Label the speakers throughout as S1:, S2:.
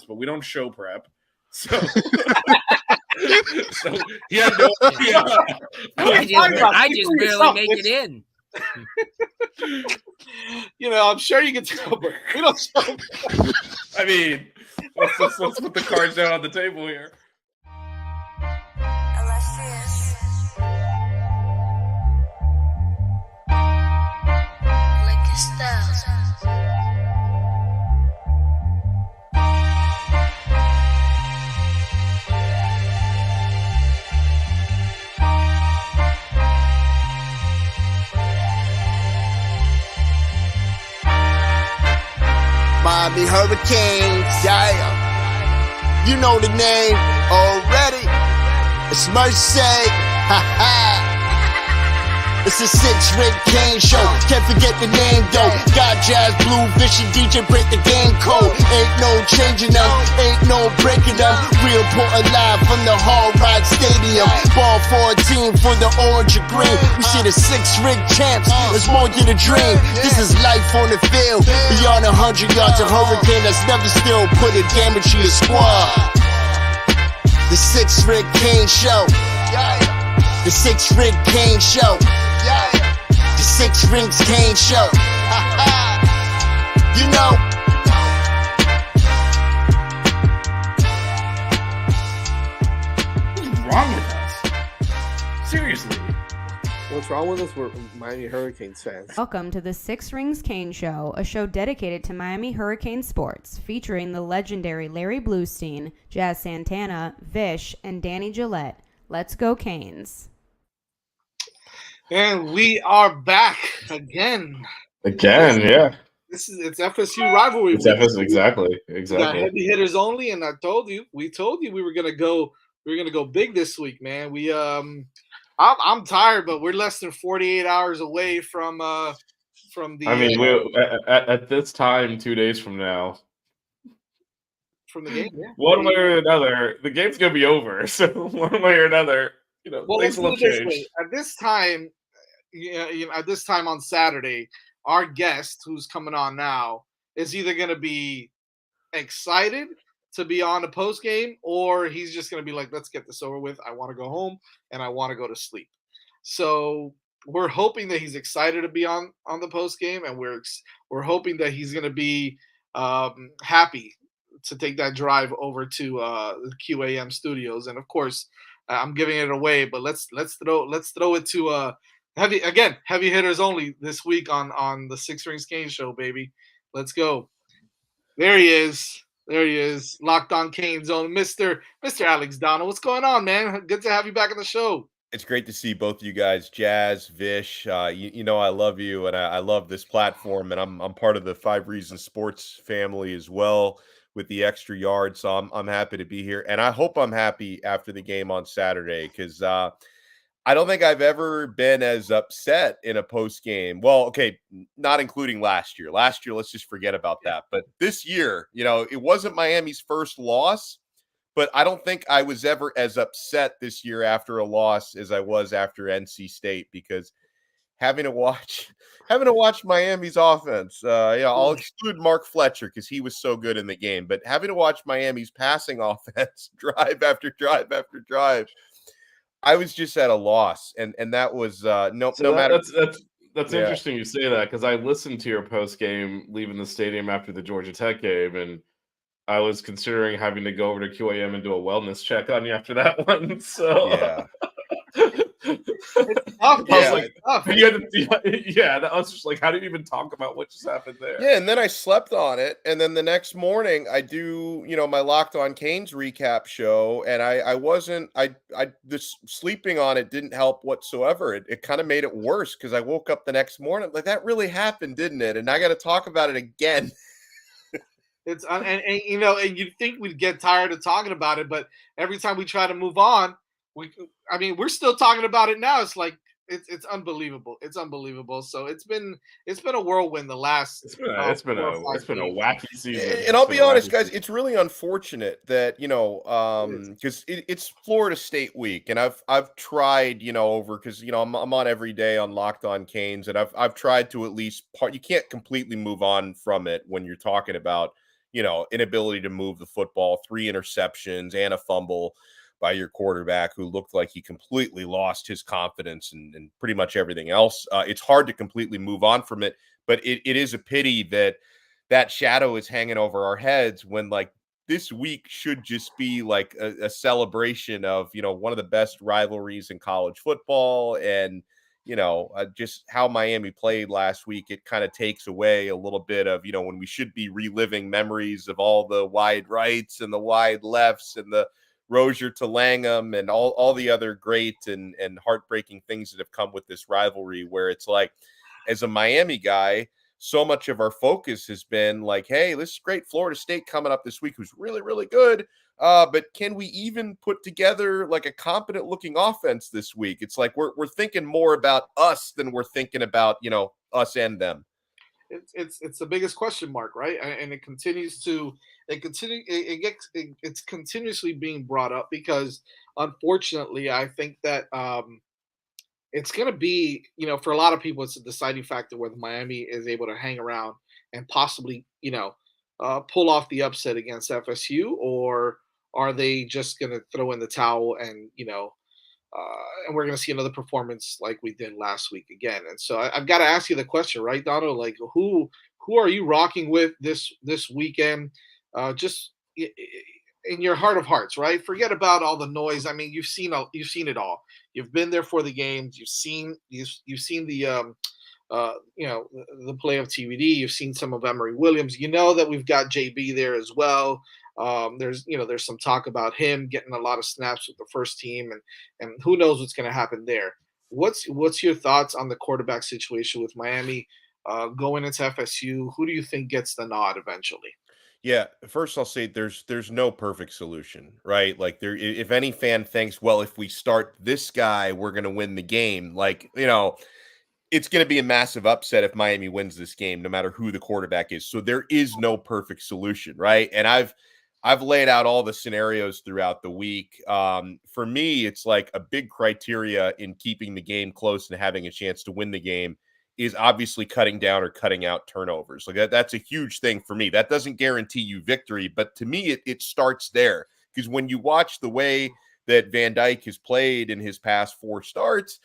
S1: But we don't show prep, so so he had no idea.
S2: I just barely make it in.
S3: I'm sure you can tell, but we don't show prep.
S1: I mean, let's put the cards down on the table here.
S4: Miami Hurricanes, yeah. You know the name already. It's Mercy. Ha ha. It's a 6-ring Kane show. Can't forget the name though. Got Jazz, Blue, Vish, and DJ break the game code. Ain't no changing them, ain't no breaking them. Real put alive from the Hard Rock Stadium. Ball 14 for the orange and green. We see the 6-ring champs. It's more than a dream. This is life on the field. Beyond 100 yards, a hurricane that's never still put a damage to your squad. The 6-ring Kane show. The 6-ring Kane show. The 6 Rings Kane show. You know.
S1: What's wrong with us? Seriously.
S3: What's wrong with us? We're Miami Hurricanes fans.
S5: Welcome to the 6 Rings Kane Show, a show dedicated to Miami Hurricane sports, featuring the legendary Larry Bluestein, Jazz Santana, Vish, and Danny Gillette. Let's go Canes.
S3: And we are back again.
S6: Again, yeah.
S3: It's FSU rivalry.
S6: It's FSU, exactly.
S3: We got heavy hitters only, and we told you we were gonna go big this week, man. I'm tired, but we're less than 48 hours away from the.
S6: I mean, at this time, 2 days from now.
S3: From the game, yeah.
S6: One way or another, the game's gonna be over. So one way or another.
S3: Well, let's put it this way. At this time on Saturday, our guest, who's coming on now, is either going to be excited to be on a post game, or he's just going to be like, "Let's get this over with. I want to go home and I want to go to sleep." So we're hoping that he's excited to be on the post game, and we're hoping that he's going to be happy to take that drive over to the QAM studios, and of course. I'm giving it away, but let's throw it to heavy hitters only this week on the 6 Rings Kane show, baby. Let's go. There he is. Locked on Kane Zone, Mr. Alex Donno. What's going on, man? Good to have you back on the show.
S7: It's great to see both of you guys, Jazz, Vish. You know I love you, and I love this platform, and I'm part of the 5 Reasons Sports family as well. With the extra yard, so I'm happy to be here, and I hope I'm happy after the game on Saturday because I don't think I've ever been as upset in a post game. Well, okay, not including last year. Last year, let's just forget about that. But this year, it wasn't Miami's first loss, but I don't think I was ever as upset this year after a loss as I was after NC State because having to watch Miami's offense. I'll exclude Mark Fletcher because he was so good in the game, but having to watch Miami's passing offense drive after drive after drive, I was just at a loss, and that was no matter.
S6: That's interesting you say that because I listened to your post game leaving the stadium after the Georgia Tech game, and I was considering having to go over to QAM and do a wellness check on you after that one. So
S7: yeah.
S6: I was just like, how did you even talk about what just happened there?
S7: Yeah, and then I slept on it, and then the next morning I do, my Locked On Canes recap show, and this sleeping on it didn't help whatsoever. It kind of made it worse because I woke up the next morning like that really happened, didn't it? And I got to talk about it again.
S3: And you know, and you'd think we'd get tired of talking about it, but every time we try to move on, we're still talking about it now. It's like it's unbelievable. It's unbelievable. So it's been a whirlwind the last
S6: It's been a
S3: 4 or 5 days.
S6: wacky season.
S7: And I'll
S6: It's been
S7: be
S6: a
S7: honest,
S6: wacky
S7: guys,
S6: season.
S7: it's really unfortunate that because it's Florida State week, and I've tried over because I'm on every day on Locked On Canes, and I've tried to at least you can't completely move on from it when you're talking about inability to move the football, 3 interceptions and a fumble by your quarterback who looked like he completely lost his confidence and pretty much everything else. It's hard to completely move on from it, but it is a pity that shadow is hanging over our heads when like this week should just be like a celebration of, one of the best rivalries in college football. And, just how Miami played last week, it kind of takes away a little bit of, when we should be reliving memories of all the wide rights and the wide lefts and the Rozier to Langham and all the other great and heartbreaking things that have come with this rivalry, where it's like, as a Miami guy, so much of our focus has been like, hey, this is great Florida State coming up this week, who's really, really good. But can we even put together like a competent looking offense this week? It's like we're thinking more about us than we're thinking about, us and them.
S3: It's the biggest question mark, right? And it's continuously being brought up because unfortunately I think that it's going to be, for a lot of people, it's a deciding factor whether Miami is able to hang around and possibly, pull off the upset against FSU, or are they just going to throw in the towel and, and we're going to see another performance like we did last week again. And so I've got to ask you the question, right, Donno? Like, who are you rocking with this weekend? Just in your heart of hearts, right? Forget about all the noise. I mean, you've seen it all. You've been there for the games. You've seen the the play of TVD. You've seen some of Emory Williams. You know that we've got JB there as well. There's some talk about him getting a lot of snaps with the first team, and who knows what's going to happen there. What's your thoughts on the quarterback situation with Miami going into FSU? Who do you think gets the nod eventually?
S7: Yeah, first I'll say there's no perfect solution, right? Like if any fan thinks, well, if we start this guy, we're going to win the game, like, it's going to be a massive upset if Miami wins this game, no matter who the quarterback is. So there is no perfect solution, right? And I've laid out all the scenarios throughout the week. For me, it's like a big criteria in keeping the game close and having a chance to win the game is obviously cutting down or cutting out turnovers. Like that's a huge thing for me. That doesn't guarantee you victory, but to me, it starts there. Because when you watch the way that Van Dyke has played in his past 4 starts,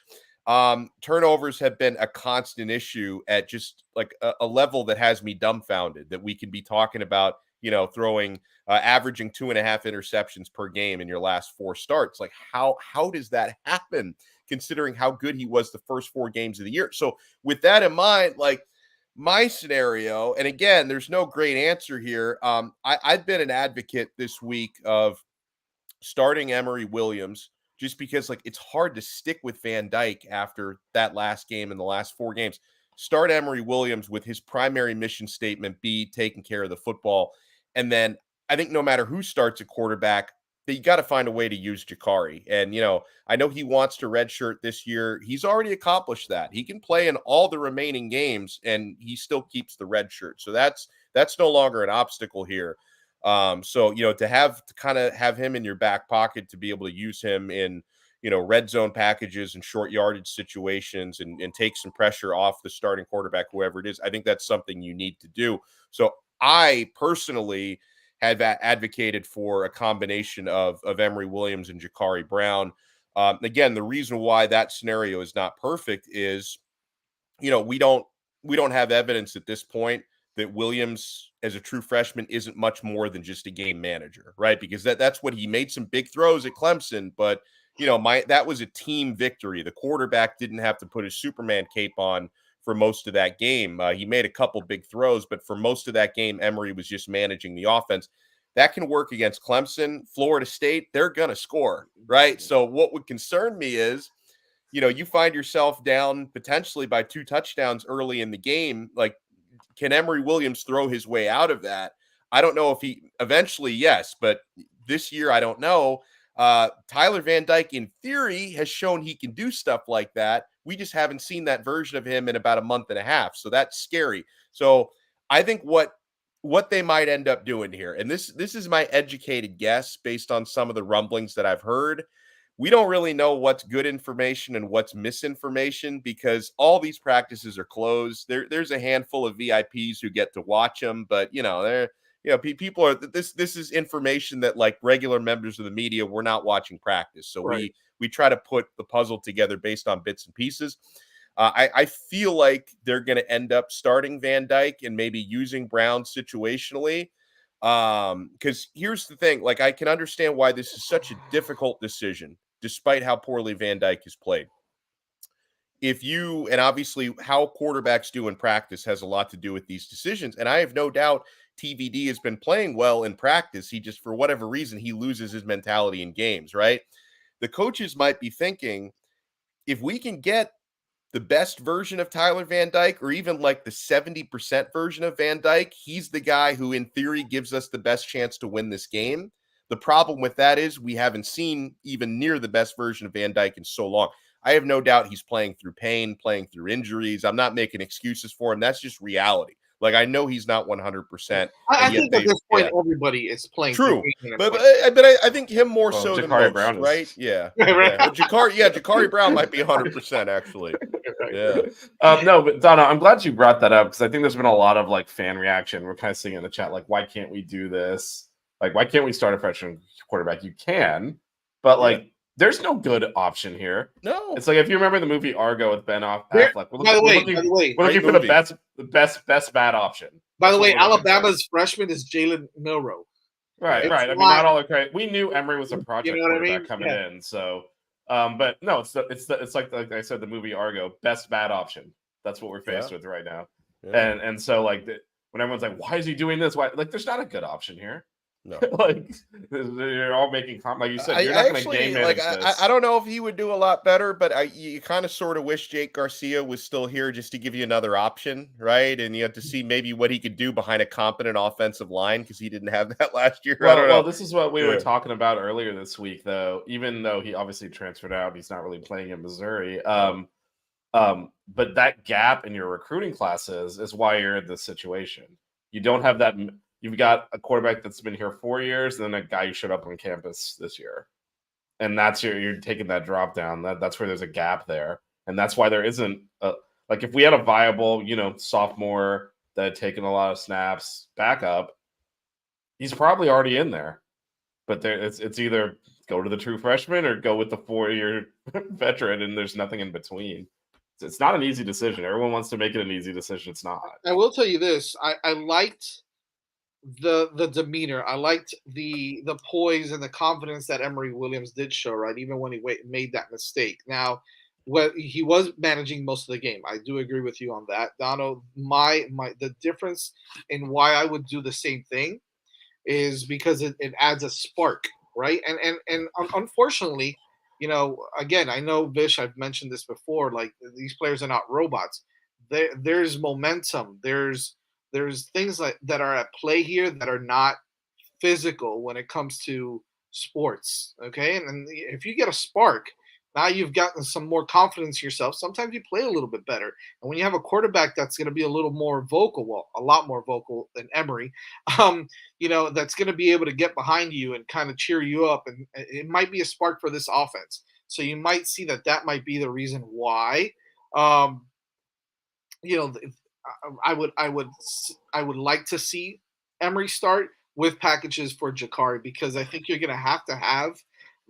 S7: turnovers have been a constant issue at just like a level that has me dumbfounded that we can be talking about, throwing, averaging 2.5 interceptions per game in your last 4 starts. Like how does that happen, considering how good he was the first 4 games of the year? So with that in mind, like my scenario, and again, there's no great answer here. I've been an advocate this week of starting Emory Williams, just because like it's hard to stick with Van Dyke after that last game and the last 4 games. Start Emory Williams with his primary mission statement be taking care of the football. And then I think no matter who starts at quarterback, that you got to find a way to use Jaccari. And, I know he wants to redshirt this year. He's already accomplished that. He can play in all the remaining games and he still keeps the red shirt. So that's no longer an obstacle here. So, to kind of have him in your back pocket, to be able to use him in, red zone packages and short yardage situations and take some pressure off the starting quarterback, whoever it is, I think that's something you need to do. So I personally have advocated for a combination of Emory Williams and Jaccari Brown. Again, the reason why that scenario is not perfect is, we don't have evidence at this point that Williams as a true freshman isn't much more than just a game manager, right? Because that's what he made some big throws at Clemson, but that was a team victory. The quarterback didn't have to put his Superman cape on for most of that game. He made a couple big throws, but for most of that game, Emory was just managing the offense. That can work against Clemson, Florida State. They're going to score, right? So what would concern me is, you find yourself down potentially by 2 touchdowns early in the game. Like, can Emory Williams throw his way out of that? I don't know if he eventually, yes, but this year, I don't know. Tyler Van Dyke, in theory, has shown he can do stuff like that. We just haven't seen that version of him in about a month and a half. So that's scary. So I think what they might end up doing here, and this is my educated guess based on some of the rumblings that I've heard. We don't really know what's good information and what's misinformation because all these practices are closed. There's a handful of VIPs who get to watch them, but people are this is information that like regular members of the media, we're not watching practice. So
S3: Right.
S7: we try to put the puzzle together based on bits and pieces. I feel like they're going to end up starting Van Dyke and maybe using Brown situationally. Because here's the thing, like I can understand why this is such a difficult decision, despite how poorly Van Dyke has played. And obviously how quarterbacks do in practice has a lot to do with these decisions. And I have no doubt TVD has been playing well in practice. He just, for whatever reason, he loses his mentality in games, right? The coaches might be thinking, if we can get the best version of Tyler Van Dyke, or even like the 70% version of Van Dyke, he's the guy who in theory gives us the best chance to win this game. The problem with that is we haven't seen even near the best version of Van Dyke in so long. I have no doubt he's playing through pain, playing through injuries. I'm not making excuses for him. That's just reality. Like, I know he's not 100%.
S3: I think at this point, everybody is playing.
S7: True. But I think him more so than
S6: Jaccari
S7: most,
S6: Brown is...
S7: right? Yeah. Jaccari Brown might be 100%, actually. Yeah.
S6: No, but Donno, I'm glad you brought that up because I think there's been a lot of like fan reaction. We're kind of seeing in the chat, like, why can't we do this? Like, why can't we start a freshman quarterback? You can, but like, there's no good option here.
S7: No.
S6: It's like if you remember the movie Argo with Ben Affleck.
S3: By the way,
S6: we're looking for the best bad option.
S3: By the way, Alabama's freshman is Jalen Milroe.
S6: Right. I mean, not all okay. We knew Emory was a project quarterback coming in, so. But no, it's like I said, the movie Argo, best bad option. That's what we're faced with right now. Yeah. And so like when everyone's like, why is he doing this? Why, like, there's not a good option here.
S7: No.
S6: Like you're all making like you said, you're not going to game manage this.
S7: I don't know if he would do a lot better, but you kind of sort of wish Jake Garcia was still here just to give you another option, right? And you have to see maybe what he could do behind a competent offensive line because he didn't have that last year.
S6: Well, this is what we were talking about earlier this week, though. Even though he obviously transferred out, he's not really playing in Missouri. But that gap in your recruiting classes is why you're in this situation. You don't have that. You've got a quarterback that's been here 4 years, and then a guy who showed up on campus this year, and that's you're taking that drop down. That's where there's a gap there, and that's why there isn't like if we had a viable, sophomore that had taken a lot of snaps backup, he's probably already in there. But it's either go to the true freshman or go with the 4-year veteran, and there's nothing in between. It's not an easy decision. Everyone wants to make it an easy decision. It's not.
S3: I will tell you this: I liked the demeanor. I liked the poise and the confidence that Emory Williams did show, right? Even when he made that mistake. Now, he was managing most of the game. I do agree with you on that, Donno. The difference in why I would do the same thing is because it adds a spark, right? And unfortunately, again, I know Vish, I've mentioned this before, like these players are not robots. There's momentum. There's things that are at play here that are not physical when it comes to sports. Okay. And if you get a spark, now you've gotten some more confidence in yourself. Sometimes you play a little bit better. And when you have a quarterback that's going to be a little more vocal, well, a lot more vocal than Emory, that's going to be able to get behind you and kind of cheer you up. And it might be a spark for this offense. So you might see that might be the reason why, I would like to see Emory start with packages for Jaccari because I think you're going to have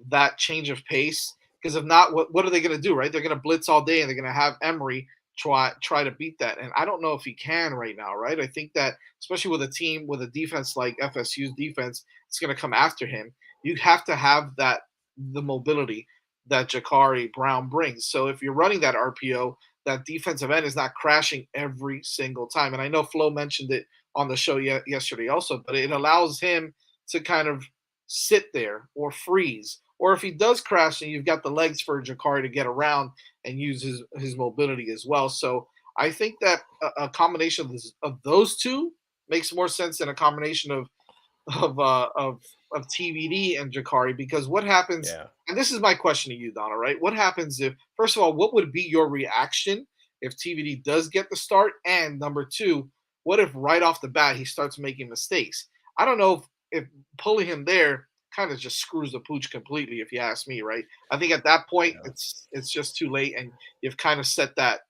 S3: that change of pace. Because if not, what are they going to do, right? They're going to blitz all day, and they're going to have Emory try to beat that. And I don't know if he can right now, right? I think that especially with a team with a defense like FSU's defense, it's going to come after him. You have to have the mobility that Jaccari Brown brings. So if you're running that RPO, that defensive end is not crashing every single time. And I know Flo mentioned it on the show yesterday also, but it allows him to kind of sit there or freeze. Or if he does crash, and you've got the legs for Jaccari to get around and use his mobility as well. So I think that a combination of those two makes more sense than a combination of TVD and Jaccari, because what happens?
S7: Yeah.
S3: And this is my question to you, Donna. Right? What happens if, first of all, what would be your reaction if TVD does get the start? And number two, what if right off the bat he starts making mistakes? I don't know if pulling him there kind of just screws the pooch completely, if you ask me. Right? I think at that point it's just too late, and you've kind of set that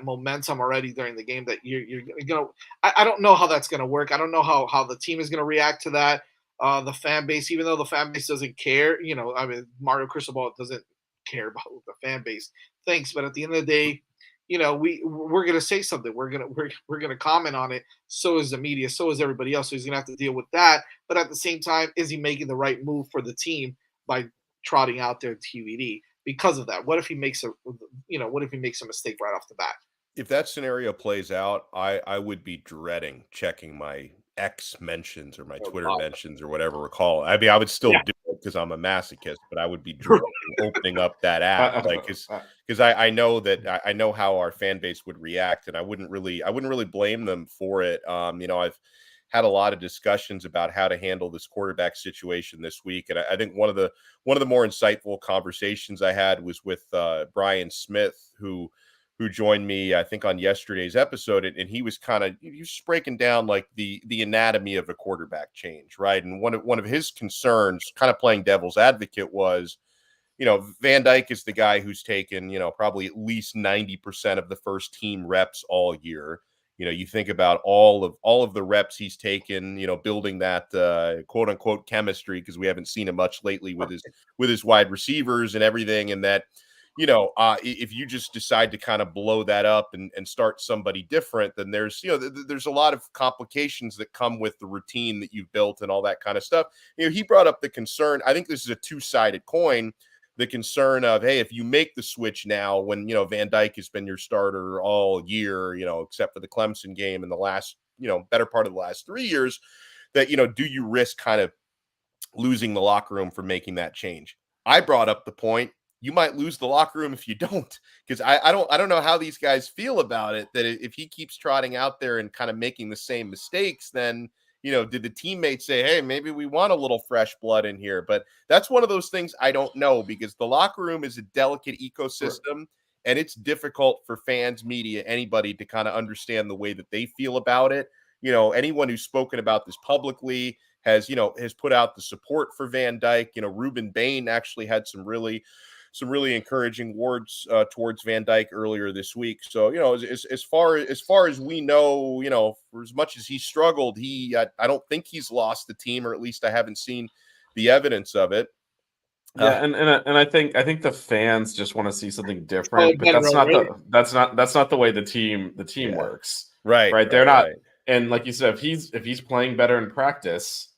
S3: momentum already during the game that you're gonna. I don't know how that's gonna work. I don't know how the team is gonna react to that. The fan base, even though the fan base doesn't care, I mean, Mario Cristobal doesn't care about what the fan base thinks, but at the end of the day, we're gonna say something. We're gonna comment on it. So is the media. So is everybody else. So he's gonna have to deal with that. But at the same time, is he making the right move for the team by trotting out there TVD? Because of that, what if he makes a mistake right off the bat?
S7: If that scenario plays out, I would be dreading checking my X mentions or my Twitter mentions or whatever we call it. I mean, I would still do it because I'm a masochist, but I would be dreading opening up that app, like, because I know that I know how our fan base would react, and I wouldn't really blame them for it. I've had a lot of discussions about how to handle this quarterback situation this week, and I think one of the more insightful conversations I had was with Brian Smith, who joined me, I think, on yesterday's episode, and he was just breaking down like the anatomy of a quarterback change, right? And one of his concerns, kind of playing devil's advocate, was, Van Dyke is the guy who's taken, probably at least 90% of the first team reps all year. You think about all of the reps he's taken, building that quote unquote chemistry, because we haven't seen him much lately with his wide receivers and everything. And that, if you just decide to kind of blow that up and start somebody different, then there's a lot of complications that come with the routine that you've built and all that kind of stuff. He brought up the concern. I think this is a two-sided coin. The concern of, hey, if you make the switch now when, Van Dyke has been your starter all year, except for the Clemson game in the last, better part of the last 3 years, that, do you risk kind of losing the locker room for making that change? I brought up the point, you might lose the locker room if you don't, because I don't know how these guys feel about it, that if he keeps trotting out there and kind of making the same mistakes, then, did the teammates say, hey, maybe we want a little fresh blood in here? But that's one of those things I don't know, because the locker room is a delicate ecosystem, and it's difficult for fans, media, anybody to kind of understand the way that they feel about it. Anyone who's spoken about this publicly has put out the support for Van Dyke. Ruben Bain actually had some really encouraging words towards Van Dyke earlier this week. So, as far as we know, for as much as he struggled, I don't think he's lost the team, or at least I haven't seen the evidence of it.
S6: Yeah, and I think the fans just want to see something different, but that's not the way the team works.
S7: Right.
S6: They're not. Right. And like you said, if he's playing better in practice,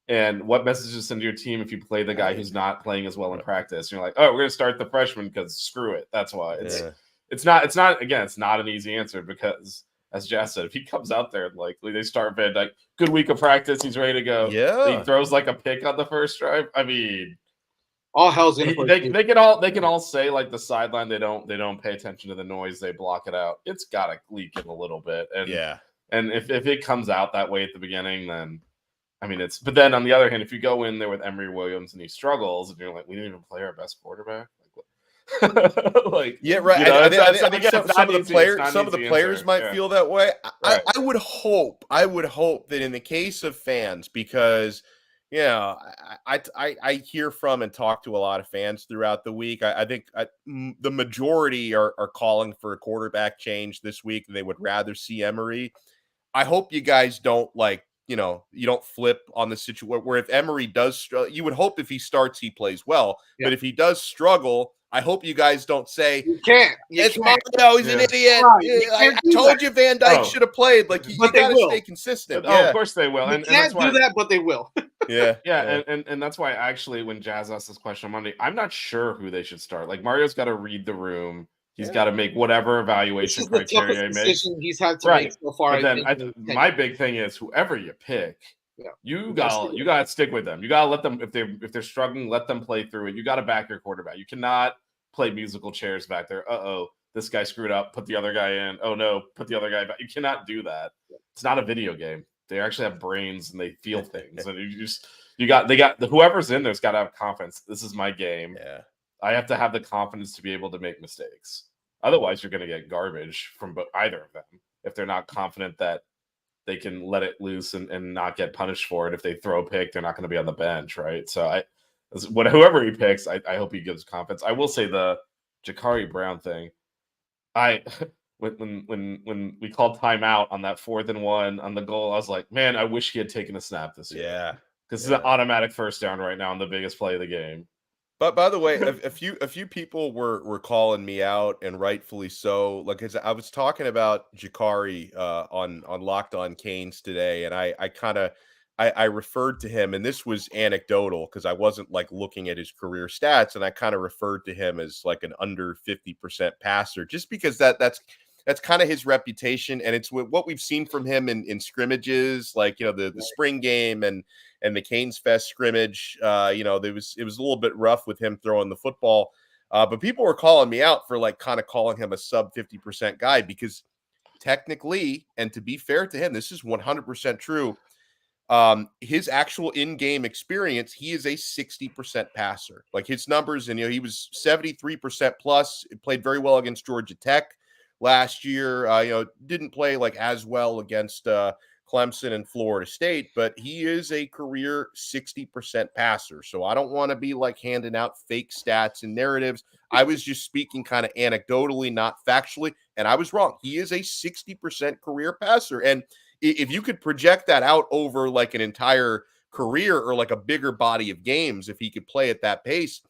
S6: and what messages send to your team if you play the guy who's not playing as well in practice? You're like, oh, we're gonna start the freshman because screw it. That's why it's not an easy answer, because as Jazz said, if he comes out there and like they start Van Dyke, good week of practice, he's ready to go.
S7: Yeah,
S6: he throws like a pick on the first drive. I mean,
S3: all hell's gonna
S6: they can all say like the sideline, they don't pay attention to the noise, they block it out. It's gotta leak in a little bit, and if it comes out that way at the beginning, then I mean, but then on the other hand, if you go in there with Emory Williams and he struggles, and you're like, we didn't even play our best quarterback. Like,
S7: yeah, right. I think some of the players might feel that way. Right. I would hope that in the case of fans, because I hear from and talk to a lot of fans throughout the week. I think the majority are calling for a quarterback change this week, and they would rather see Emory. I hope you guys don't you don't flip on the situation where if Emory does struggle, you would hope if he starts, he plays well. Yeah. But if he does struggle, I hope you guys don't say,
S3: you can't.
S7: It's Mario, he's an idiot. I told you Van Dyke should have played. Like, you got to stay consistent.
S6: Of course they will.
S3: And can't do that, but they will.
S6: And that's why actually when Jazz asked this question on Monday, I'm not sure who they should start. Like, Mario's got to read the room. He's got to make whatever evaluation criteria he makes.
S3: He's had to make so far.
S6: But then my big thing is, whoever you pick, you got to stick with them. You got to let them, if they're struggling, let them play through it. You got to back your quarterback. You cannot play musical chairs back there. This guy screwed up. Put the other guy in. Oh no, put the other guy back. You cannot do that. It's not a video game. They actually have brains and they feel things. And they got whoever's in there's got to have confidence. This is my game.
S7: Yeah.
S6: I have to have the confidence to be able to make mistakes. Otherwise, you're going to get garbage from either of them if they're not confident that they can let it loose and not get punished for it. If they throw a pick, they're not going to be on the bench, right? So whoever he picks, I hope he gives confidence. I will say the Jaccari Brown thing. When we called timeout on that 4th and 1 on the goal, I was like, man, I wish he had taken a snap this year.
S7: Yeah.
S6: Because it's an automatic first down right now on the biggest play of the game.
S7: But by the way, a few people were calling me out, and rightfully so. Like I was talking about Jaccari on Locked On Canes today, and I referred to him, and this was anecdotal because I wasn't like looking at his career stats, and I kind of referred to him as like an under 50% passer, just because that's kind of his reputation, and it's what we've seen from him in scrimmages, like the spring game and the Canes Fest scrimmage. It was a little bit rough with him throwing the football, but people were calling me out for like kind of calling him a sub 50% guy, because technically, and to be fair to him, this is 100% true. His actual in-game experience, he is a 60% passer. Like his numbers, and he was 73% plus. It played very well against Georgia Tech last year. Didn't play like as well against Clemson and Florida State, but he is a career 60% passer. So I don't want to be like handing out fake stats and narratives. I was just speaking kind of anecdotally, not factually, and I was wrong. He is a 60% career passer. And if you could project that out over like an entire career or like a bigger body of games, if he could play at that pace,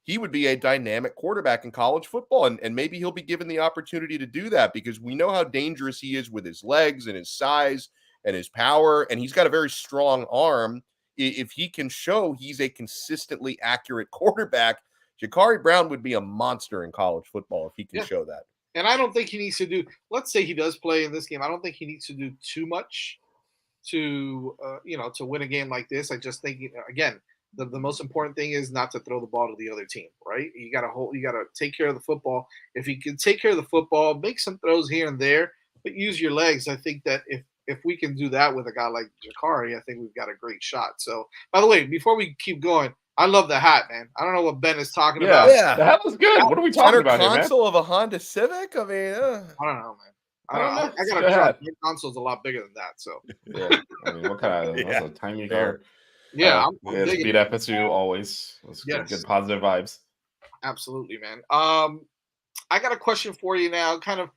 S7: he would be a dynamic quarterback in college football. And maybe he'll be given the opportunity to do that, because we know how dangerous he is with his legs and his size and his power. And he's got a very strong arm. If he can show he's a consistently accurate quarterback, Jaccari Brown would be a monster in college football if he can show that.
S3: And I don't think he needs to do, let's say he does play in this game, I don't think he needs to do too much to win a game like this. I just think, again, the most important thing is not to throw the ball to the other team, right? You got to take care of the football. If you can take care of the football, make some throws here and there, but use your legs. I think that if we can do that with a guy like Jaccari, I think we've got a great shot. So, by the way, before we keep going, I love the hat, man. I don't know what Ben is talking about.
S7: Yeah,
S6: the hat was good. What are we talking about here, man?
S7: Console of a Honda Civic? I mean,
S3: I don't know, man. I don't know. I got a truck. My console's a lot bigger than that. So
S6: yeah, I mean, what kind of that's a tiny car?
S3: Yeah,
S6: I'm beat FSU always. Good positive vibes.
S3: Absolutely, man. I got a question for you now, kind of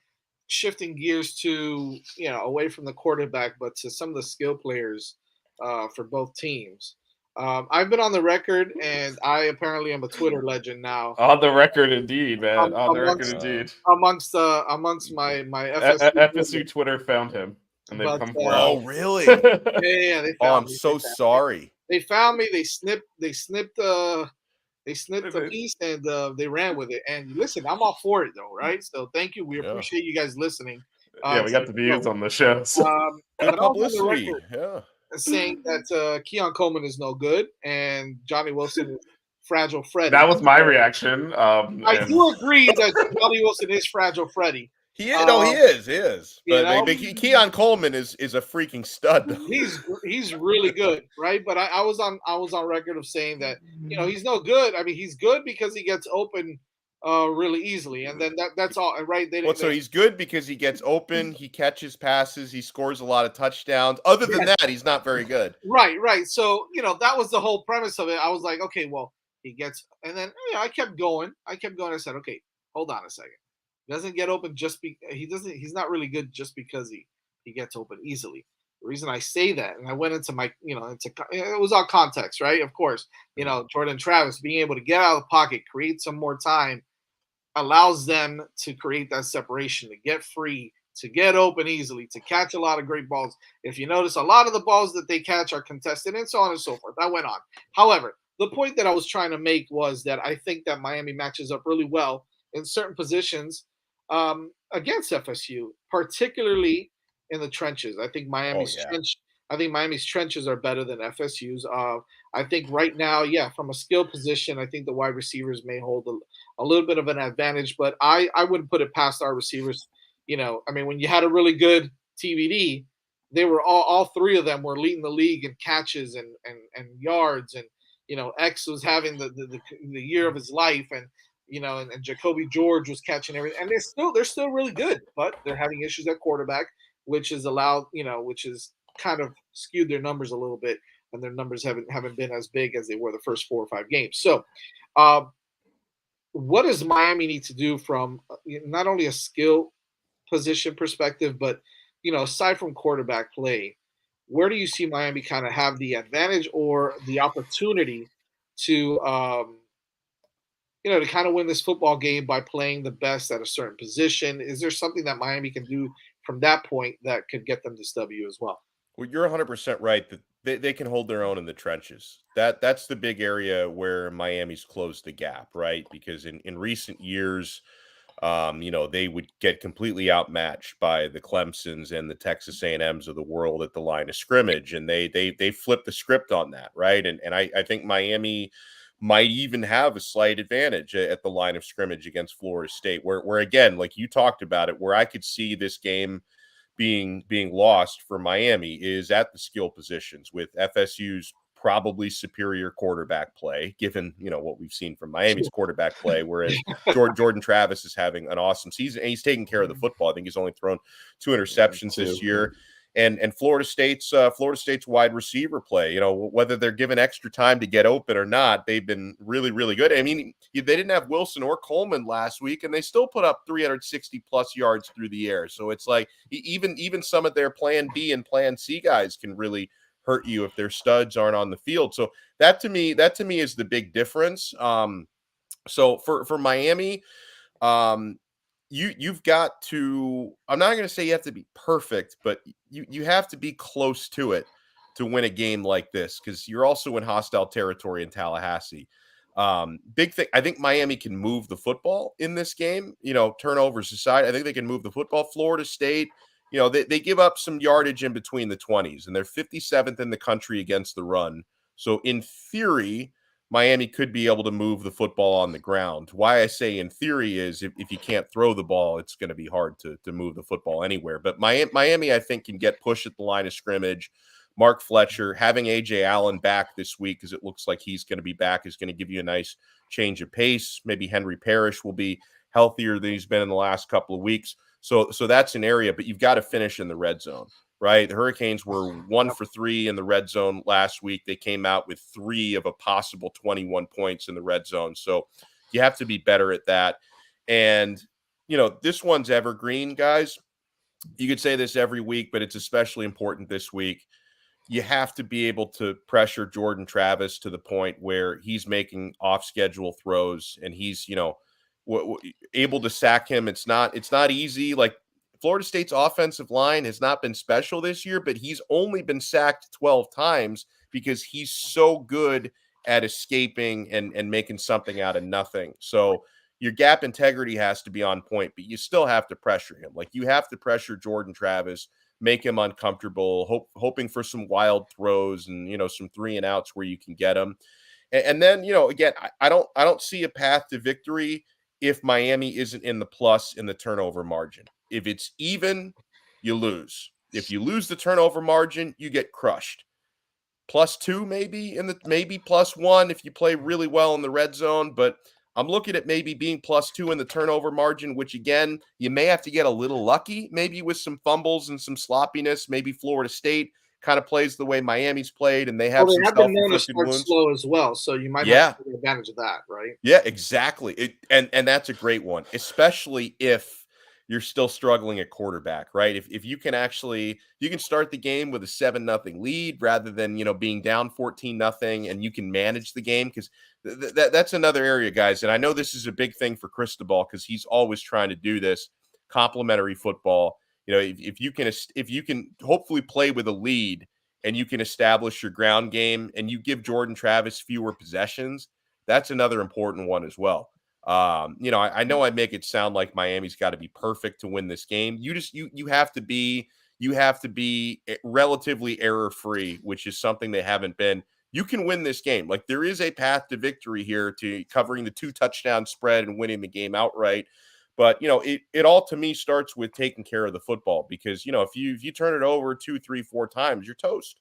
S3: shifting gears to away from the quarterback, but to some of the skill players for both teams. I've been on the record, and I apparently am a Twitter legend now.
S6: On the record, indeed, man. On the record, indeed.
S3: Amongst my
S6: FSU Twitter found him, and they've come for him.
S7: Oh, really?
S3: Yeah, they found
S7: me. I'm so sorry.
S3: They found me. They snipped the piece, and they ran with it. And listen, I'm all for it, though, right? So thank you. We appreciate you guys listening.
S6: We got the views on the show. So.
S7: Publicity.
S3: Saying that Keon Coleman is no good and Johnny Wilson is Fragile Freddy.
S6: That was my reaction.
S3: I do agree that Johnny Wilson is Fragile Freddy.
S7: He is. He is. But Keon Coleman is a freaking stud, though.
S3: He's really good, right? But I was on record of saying that he's no good. I mean, he's good because he gets open really easily, and then that's all, right?
S7: So he's good because he gets open, he catches passes, he scores a lot of touchdowns. Other than that, he's not very good.
S3: Right. So that was the whole premise of it. I was like, okay, well, he gets, and then I kept going. I said, okay, hold on a second. He doesn't get open he's not really good just because he gets open easily. The reason I say that, and I went into my, it was all context, right? Of course, Jordan Travis being able to get out of the pocket, create some more time, allows them to create that separation, to get free, to get open easily, to catch a lot of great balls. If you notice, a lot of the balls that they catch are contested, and so on and so forth. That went on. However, the point that I was trying to make was that I think that Miami matches up really well in certain positions against FSU, particularly in the trenches. I think Miami's trenches are better than FSU's. I think right now, from a skill position, I think the wide receivers may hold a little bit of an advantage, but I wouldn't put it past our receivers. I mean, when you had a really good TVD, they were all three of them were leading the league in catches and yards, and X was having the year of his life, and and Jacoby George was catching everything, and they're still really good, but they're having issues at quarterback, which has kind of skewed their numbers a little bit, and their numbers haven't been as big as they were the first 4 or 5 games. So, what does Miami need to do from not only a skill position perspective, but aside from quarterback play, where do you see Miami kind of have the advantage or the opportunity to to kind of win this football game by playing the best at a certain position? Is there something that Miami can do from that point that could get them this W as well?
S7: Well, you're 100% right that they can hold their own in the trenches. That's the big area where Miami's closed the gap, right? Because in recent years, they would get completely outmatched by the Clemsons and the Texas A&Ms of the world at the line of scrimmage, and they flipped the script on that, right? And I think Miami might even have a slight advantage at the line of scrimmage against Florida State, where again, like you talked about it, where I could see this game being lost for Miami is at the skill positions with FSU's probably superior quarterback play, given what we've seen from Miami's quarterback play, whereas Jordan Travis is having an awesome season and he's taking care of the football. I think he's only thrown 2 interceptions this year. And Florida State's wide receiver play, whether they're given extra time to get open or not, they've been really, really good. I mean, they didn't have Wilson or Coleman last week, and they still put up 360 plus yards through the air. So it's like even some of their plan B and plan C guys can really hurt you if their studs aren't on the field. So that to me is the big difference. So for Miami, you've got to, I'm not going to say you have to be perfect, but you have to be close to it to win a game like this, because you're also in hostile territory in Tallahassee. Big thing, I think Miami can move the football in this game. Turnovers aside, I think they can move the football. Florida State, they give up some yardage in between the 20s, and they're 57th in the country against the run. So in theory, Miami could be able to move the football on the ground. Why I say in theory is if you can't throw the ball, it's going to be hard to move the football anywhere. But Miami, I think, can get pushed at the line of scrimmage. Mark Fletcher, having A.J. Allen back this week, because it looks like he's going to be back, is going to give you a nice change of pace. Maybe Henry Parrish will be healthier than he's been in the last couple of weeks. So that's an area, but you've got to finish in the red zone. Right. The Hurricanes were 1 for 3 in the red zone last week. They came out with 3 of a possible 21 points in the red zone. So you have to be better at that. And, this one's evergreen, guys. You could say this every week, but it's especially important this week. You have to be able to pressure Jordan Travis to the point where he's making off-schedule throws and he's, able to sack him. It's not easy. Like, Florida State's offensive line has not been special this year, but he's only been sacked 12 times because he's so good at escaping and making something out of nothing. So your gap integrity has to be on point, but you still have to pressure him. Like, you have to pressure Jordan Travis, make him uncomfortable, hoping for some wild throws and, some 3 and outs where you can get him. And then, again, I don't see a path to victory if Miami isn't in the plus in the turnover margin. If it's even, you lose. If you lose the turnover margin, you get crushed. +2 maybe, maybe +1 if you play really well in the red zone. But I'm looking at maybe being +2 in the turnover margin, which again, you may have to get a little lucky, maybe with some fumbles and some sloppiness. Maybe Florida State kind of plays the way Miami's played, and they have some
S3: been known to start slow as well, so you might have to take advantage of that, right?
S7: Yeah, exactly. And that's a great one, especially if you're still struggling at quarterback, right? If you can you can start the game with a 7-0 lead rather than, being down 14-0, and you can manage the game, because that's another area, guys. And I know this is a big thing for Cristobal because he's always trying to do this complementary football. If you can hopefully play with a lead and you can establish your ground game and you give Jordan Travis fewer possessions, that's another important one as well. I know I make it sound like Miami's got to be perfect to win this game. You have to be relatively error-free, which is something they haven't been. You can win this game. Like, there is a path to victory here, to covering the 2 touchdown spread and winning the game outright. But it all to me starts with taking care of the football, because if you turn it over 2, 3, 4 times, you're toast.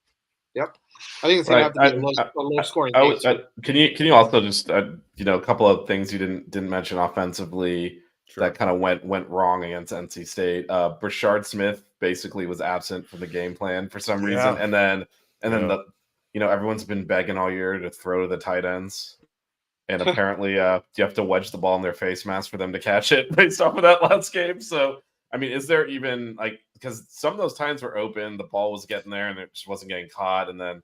S3: Yep. I think it's going to have to be a low scoring game.
S6: Can you also just a couple of things you didn't mention offensively that kind of went wrong against NC State. Brashard Smith basically was absent from the game plan for some reason, and then everyone's been begging all year to throw to the tight ends, and apparently you have to wedge the ball in their face mask for them to catch it based off of that last game. So I mean, is there even because some of those times were open, the ball was getting there and it just wasn't getting caught, and then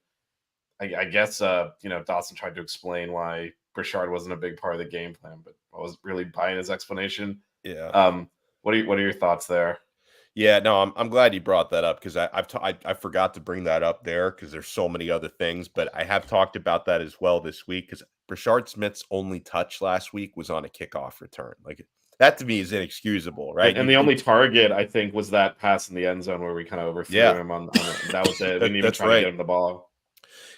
S6: I guess Dawson tried to explain why Brashard wasn't a big part of the game plan, but I was really buying his explanation.
S7: Yeah.
S6: What are your thoughts there?
S7: Yeah, no, I'm glad you brought that up, because I forgot to bring that up there because there's so many other things, but I have talked about that as well this week, because Brashard Smith's only touch last week was on a kickoff return. Like, that to me is inexcusable, right?
S6: And the only target, I think, was that pass in the end zone where we kind of overthrew him on that was it. We didn't even try to get him the ball.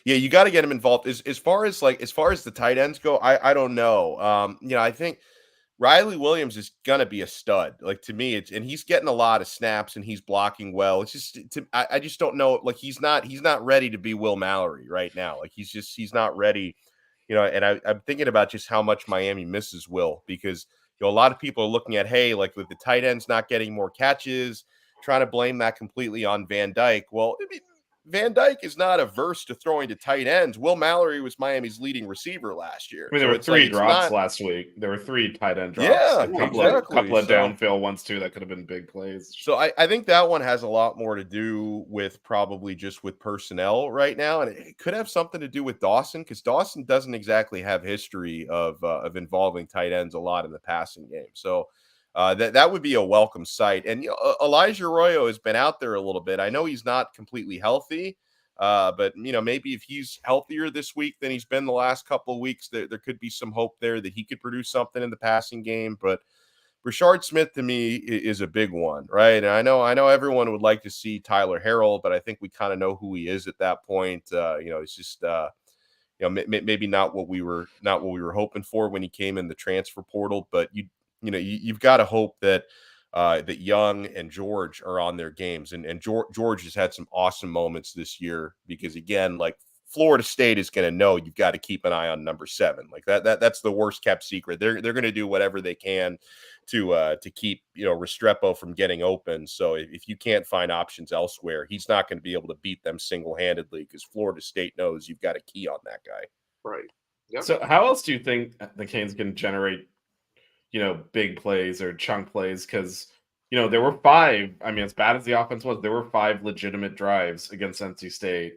S7: Yeah, you got to get him involved. As far as the tight ends go, I don't know. I think Riley Williams is gonna be a stud. Like, to me, and he's getting a lot of snaps and he's blocking well. It's just I just don't know. Like, he's not ready to be Will Mallory right now. Like, he's not ready. And I'm thinking about just how much Miami misses Will, because a lot of people are looking at, hey, like, with the tight ends not getting more catches, trying to blame that completely on Van Dyke. Well, I mean, Van Dyke is not averse to throwing to tight ends. Will Mallory was Miami's leading receiver last year.
S6: I mean, there were 3 drops last week. There were 3 tight end drops.
S7: Yeah,
S6: a couple of downfield ones too that could have been big plays.
S7: So I think that one has a lot more to do with probably just with personnel right now, and it could have something to do with Dawson, because Dawson doesn't exactly have history of involving tight ends a lot in the passing game. So that would be a welcome sight. And Elijah Arroyo has been out there a little bit. I know he's not completely healthy, but maybe if he's healthier this week than he's been the last couple of weeks, there could be some hope there that he could produce something in the passing game. But Brashard Smith to me is a big one, right? And I know everyone would like to see Tyler Harrell, but I think we kind of know who he is at that point. It's just maybe not what we were hoping for when he came in the transfer portal, but you've got to hope that that Young and George are on their games, and George has had some awesome moments this year, because again, like, Florida State is going to know you've got to keep an eye on number 7. Like, that's the worst kept secret. They're going to do whatever they can to keep Restrepo from getting open. So if you can't find options elsewhere, he's not going to be able to beat them single handedly, because Florida State knows you've got a key on that guy.
S3: Right. Yep.
S6: So how else do you think the Canes can generate big plays or chunk plays? Because there were 5. I mean, as bad as the offense was, there were 5 legitimate drives against NC State.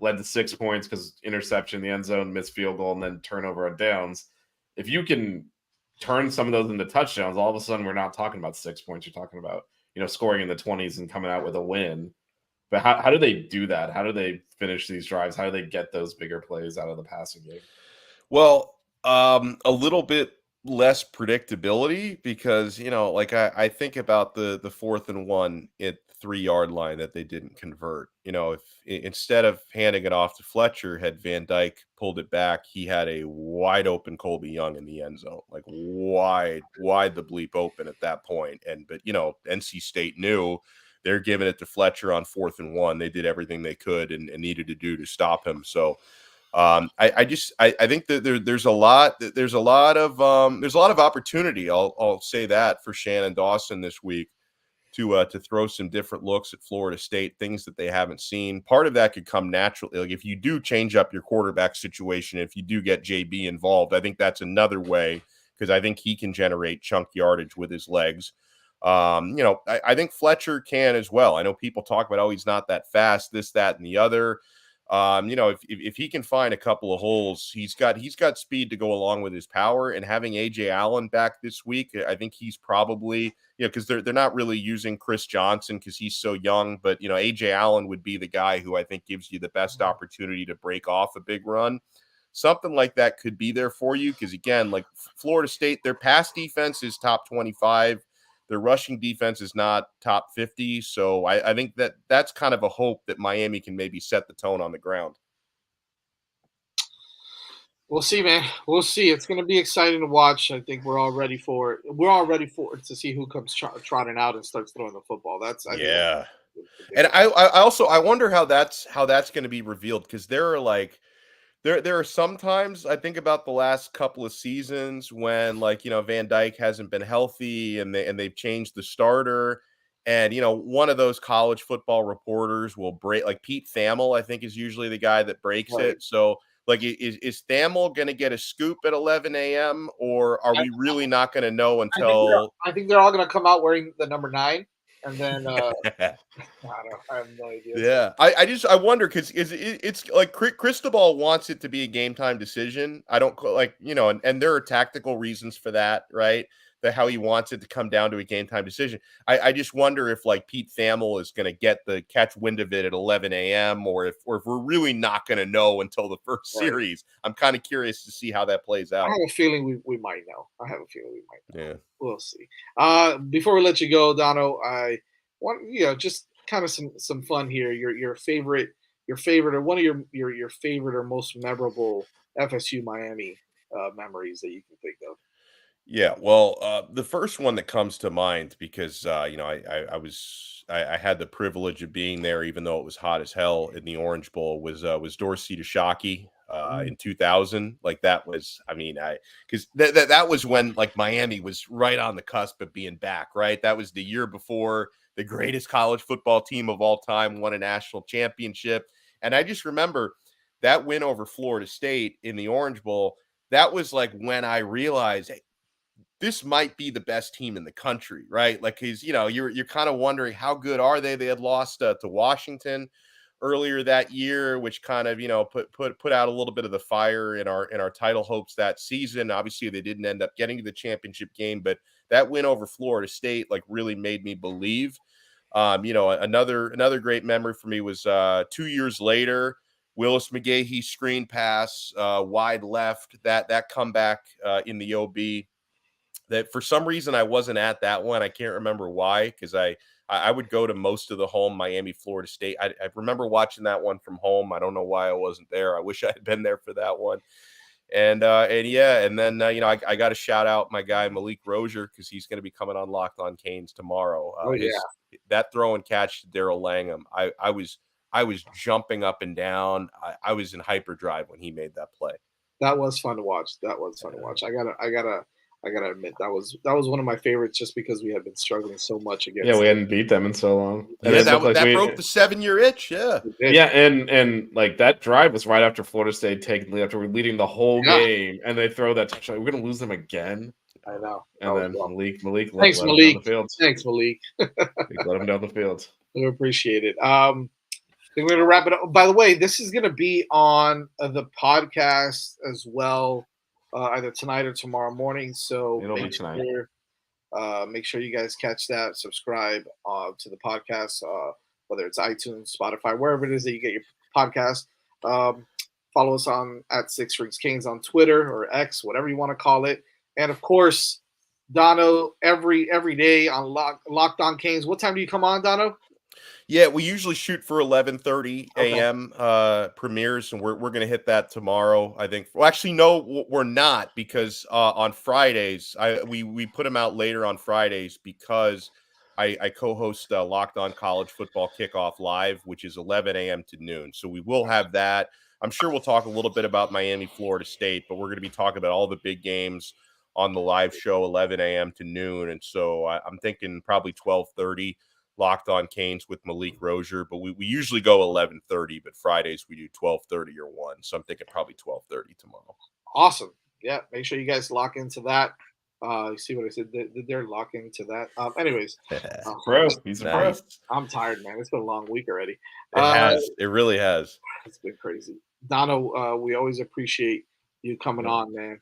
S6: Led to 6 points because interception in the end zone, missed field goal, and then turnover on downs. If you can turn some of those into touchdowns, all of a sudden we're not talking about 6 points. You're talking about scoring in the 20s and coming out with a win. But how do they do that? How do they finish these drives? How do they get those bigger plays out of the passing game?
S7: Well, a little bit less predictability, because I think about the 4th and 1 at 3-yard line that they didn't convert. If instead of handing it off to Fletcher, had Van Dyke pulled it back, he had a wide open Colby Young in the end zone, like wide the bleep open at that point. But NC State knew they're giving it to Fletcher on 4th and 1. They did everything they could and needed to do to stop him. So I think that there's a lot of opportunity. I'll say that for Shannon Dawson this week to throw some different looks at Florida State, things that they haven't seen. Part of that could come naturally. Like, if you do change up your quarterback situation, if you do get JB involved, I think that's another way, because I think he can generate chunk yardage with his legs. I think Fletcher can as well. I know people talk about, he's not that fast, this, that, and the other. If he can find a couple of holes, he's got speed to go along with his power. And having AJ Allen back this week, I think he's probably, because they're not really using Chris Johnson because he's so young. But AJ Allen would be the guy who I think gives you the best opportunity to break off a big run. Something like that could be there for you, because again, like Florida State, their pass defense is top 25. Their rushing defense is not top 50. So I think that's kind of a hope that Miami can maybe set the tone on the ground.
S3: We'll see, man. We'll see. It's going to be exciting to watch. I think we're all ready for it. We're all ready for it to see who comes trotting out and starts throwing the football. I think
S7: Yeah.
S3: that's the big
S7: And
S3: one.
S7: I also I wonder how that's going to be revealed, because there are like there are sometimes I think about the last couple of seasons when, like, Van Dyke hasn't been healthy, and they've changed the starter, and one of those college football reporters will break, like Pete Thamel, I think, is usually the guy that breaks
S3: Right.
S7: it. So like, is Thamel going to get a scoop at 11 a.m., or are
S3: I,
S7: we really not going to know
S3: I think they're
S7: until
S3: I think they're all going to come out wearing the number 9, and then I have no idea.
S7: Yeah, I wonder, because it's like Cristobal wants it to be a game time decision. I don't like, and there are tactical reasons for that, right? That how he wants it to come down to a game time decision. I just wonder if, like, Pete Thamel is going to get the catch wind of it at 11 a.m., or if we're really not going to know until the first
S3: Right.
S7: series. I'm kind of curious to see how that plays
S3: I
S7: out.
S3: have a feeling we might know. I have a feeling we might know.
S7: Yeah.
S3: We'll see. Before we let you go, Donno, I want just kind of some fun here. Your favorite or one of your favorite or most memorable FSU Miami memories that you can think of.
S7: Yeah, well, the first one that comes to mind, because I had the privilege of being there, even though it was hot as hell in the Orange Bowl, was Dorsey to Shockey in 2000. Like, that was, I mean, because that was when, like, Miami was right on the cusp of being back, right? That was the year before the greatest college football team of all time won a national championship, and I just remember that win over Florida State in the Orange Bowl. That was like when I realized, hey, this might be the best team in the country, right? Like, because you're kind of wondering, how good are they? They had lost to Washington earlier that year, which kind of put out a little bit of the fire in our title hopes that season. Obviously, they didn't end up getting to the championship game, but that win over Florida State, like, really made me believe. Another great memory for me was 2 years later, Willis McGahee screen pass, wide left, that comeback in the OB. That, for some reason, I wasn't at that one. I can't remember why, because I would go to most of the home Miami, Florida State. I remember watching that one from home. I don't know why I wasn't there. I wish I had been there for that one. And yeah, and then I got to shout out my guy Malik Rozier, because he's going to be coming on Locked On Canes tomorrow. That throw and catch to Daryl Langham, I was jumping up and down. I was in hyperdrive when he made that play.
S3: That was fun to watch. I gotta admit, that was one of my favorites, just because we had been struggling so much against.
S6: Yeah, we hadn't beat them in so long.
S7: And yeah, that broke the 7-year itch. Yeah,
S6: yeah, and like, that drive was right after Florida State taking the lead, after we're leading the whole game, and they throw that touchdown. We're gonna lose them again.
S3: I know.
S6: And then Malik,
S3: thanks,
S6: let
S3: Malik.
S6: him down the field.
S3: Thanks, Malik.
S6: Let him down the field.
S3: We appreciate it. I think we're gonna wrap it up. By the way, this is gonna be on the podcast as well, either tonight or tomorrow morning. So
S6: it'll be tonight.
S3: Make sure you guys catch that. Subscribe to the podcast, whether it's iTunes, Spotify, wherever it is that you get your podcast. Follow us on at 6 Rings Canes on Twitter or X, whatever you want to call it. And of course, Donno, every day on Locked On Canes. What time do you come on, Donno?
S7: Yeah, we usually shoot for 11:30 a.m. Premieres, and we're going to hit that tomorrow, I think. Well, actually, no, we're not, because on Fridays, we put them out later on Fridays, because I co-host Locked On College Football Kickoff Live, which is 11 a.m. to noon. So we will have that. I'm sure we'll talk a little bit about Miami, Florida State, but we're going to be talking about all the big games on the live show, 11 a.m. to noon. And so I'm thinking probably 12:30. Locked On Canes with Malik Rozier, but we usually go 11:30, but Fridays we do 12:30 or 1. So I'm thinking probably 12:30 tomorrow.
S3: Awesome. Yeah, make sure you guys lock into that. You see what I said? They're locking into that. Anyways,
S6: bro, he's a pro.
S3: I'm tired, man. It's been a long week already.
S7: It really has.
S3: It's been crazy. Donno, we always appreciate you coming on, man.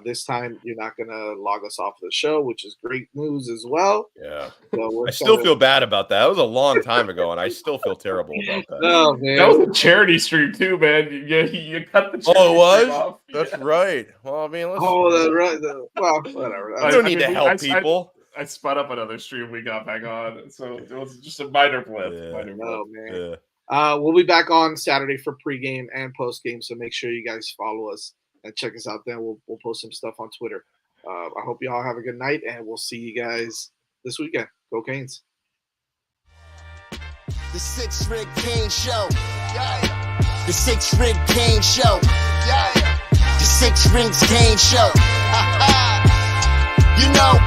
S3: This time you're not gonna log us off the show, which is great news as well.
S7: Yeah,
S3: so
S7: I still feel bad about that. That was a long time ago, and I still feel terrible about that.
S3: Oh, man.
S6: That was a charity stream too, man. You cut the charity
S7: it was?
S6: off.
S7: That's right. Well, I mean,
S3: that's right. Well, whatever.
S7: I don't need to help people.
S6: I spun up another stream. We got back on, so it was just a minor blip.
S7: Yeah.
S3: Oh, man.
S7: Yeah.
S3: We'll be back on Saturday for pregame and postgame, so make sure you guys follow us and check us out there. We'll post some stuff on Twitter. I hope you all have a good night, and we'll see you guys this weekend. Go Canes.
S4: The 6 Rig Kane Show. Yeah. The 6 Rig Kane Show. Yeah. The 6 Rings Kane Show. You know,